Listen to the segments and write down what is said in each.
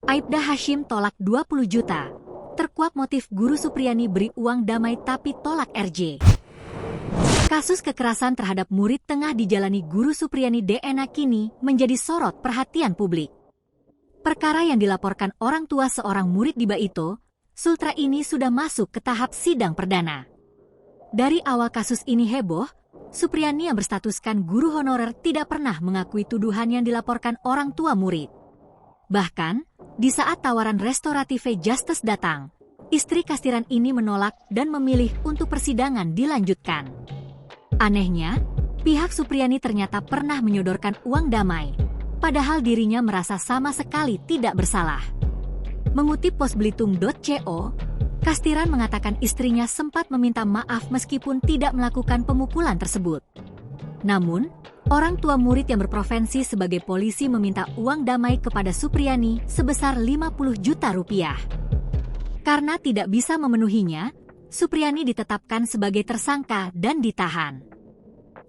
Aibda Hashim tolak 20 juta. Terkuak motif Guru Supriyani beri uang damai tapi tolak RJ. Kasus kekerasan terhadap murid tengah dijalani Guru Supriyani DNA kini menjadi sorot perhatian publik. Perkara yang dilaporkan orang tua seorang murid di Baito, Sultra ini sudah masuk ke tahap sidang perdana. Dari awal kasus ini heboh, Supriyani yang berstatuskan guru honorer tidak pernah mengakui tuduhan yang dilaporkan orang tua murid. Bahkan, di saat tawaran restoratif justice datang, istri Kastiran ini menolak dan memilih untuk persidangan dilanjutkan. Anehnya, pihak Supriyani ternyata pernah menyodorkan uang damai, padahal dirinya merasa sama sekali tidak bersalah. Mengutip posbelitung.co, Kastiran mengatakan istrinya sempat meminta maaf meskipun tidak melakukan pemukulan tersebut. Namun, orang tua murid yang berprofesi sebagai polisi meminta uang damai kepada Supriyani sebesar 50 juta rupiah. Karena tidak bisa memenuhinya, Supriyani ditetapkan sebagai tersangka dan ditahan.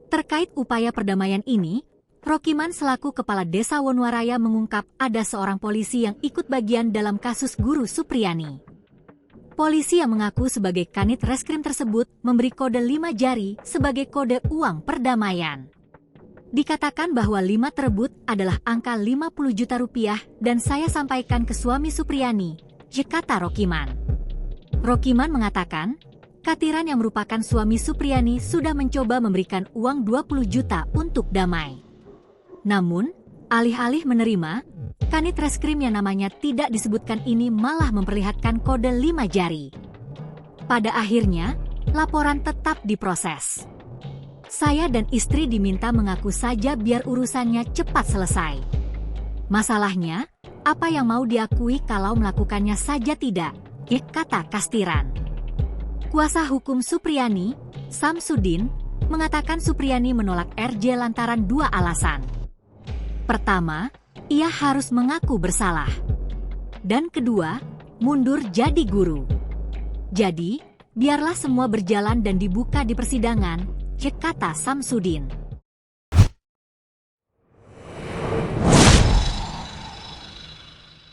Terkait upaya perdamaian ini, Rokiman selaku Kepala Desa Wonwaraya mengungkap ada seorang polisi yang ikut bagian dalam kasus Guru Supriyani. Polisi yang mengaku sebagai Kanit Reskrim tersebut memberi kode 5 jari sebagai kode uang perdamaian. Dikatakan bahwa 5 tersebut adalah angka 50 juta rupiah dan saya sampaikan ke suami Supriyani, kata Rokiman. Rokiman mengatakan, Katiran yang merupakan suami Supriyani sudah mencoba memberikan uang 20 juta untuk damai. Namun, alih-alih menerima, Kanit Reskrim yang namanya tidak disebutkan ini malah memperlihatkan kode 5 jari. Pada akhirnya, laporan tetap diproses. Saya dan istri diminta mengaku saja biar urusannya cepat selesai. Masalahnya, apa yang mau diakui kalau melakukannya saja tidak, kata Kastiran. Kuasa hukum Supriyani, Samsudin, mengatakan Supriyani menolak RJ lantaran 2 alasan. Pertama, ia harus mengaku bersalah. Dan kedua, mundur jadi guru. Jadi, biarlah semua berjalan dan dibuka di persidangan, kata Samsudin.